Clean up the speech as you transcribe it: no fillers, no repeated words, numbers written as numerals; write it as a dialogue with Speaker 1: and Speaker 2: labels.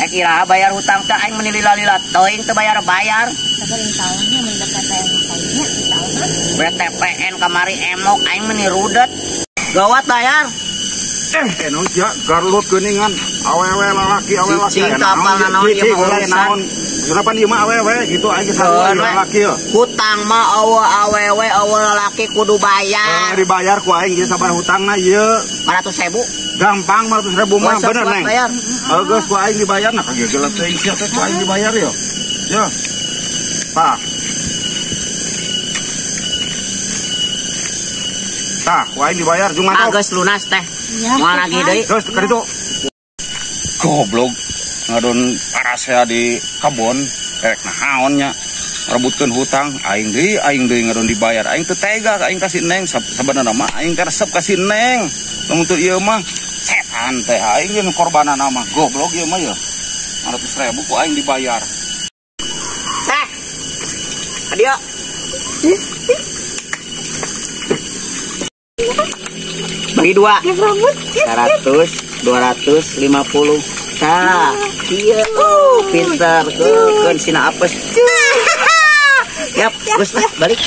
Speaker 1: Teh kira bayar hutang teh aing meni lila-lila teuing teu bayar-bayar.
Speaker 2: Sabarin tahunnya mendapat PTPN kayaknya tahun.
Speaker 1: BTPN kamari emok aing meni rudet. Gawat bayar.
Speaker 3: Ya garlut geuningan awewe lalaki
Speaker 1: Cing kapal naon ieu mah urusan.
Speaker 3: Kenapa ieu mah awewe gitu aja sarua lalaki ya.
Speaker 1: Hutang mah awewe lalaki kudu bayar.
Speaker 3: Dibayar ku aing ieu sabar hutangna ieu
Speaker 1: 500.000.
Speaker 3: gampang 500.000 mah bener neng.
Speaker 1: Bayar.
Speaker 3: Geus ku aing dibayar nah kagegelet teuing sia teh ku aing dibayar yo. Yo. Tah. Tah, ku aing dibayar jeung mantap.
Speaker 1: Geus lunas teh.
Speaker 2: Ya,
Speaker 1: Moal lagi deui.
Speaker 3: Geus keur itu. Goblok ngadon parasea di kabon erek nahaonnya rebutkeun hutang aing deui ngadon dibayar aing teu tega aing kasih neng sabenerna mah aing resep kasih neng lamun teu ieu mah setan teh aing geus korbanana mah goblok ieu mah ya 500.000 ku aing dibayar.
Speaker 1: Teh. Adio. Bagi 2. 100, 250. Tah, ieu pinter keun sina apes. Yap, geus lah balik.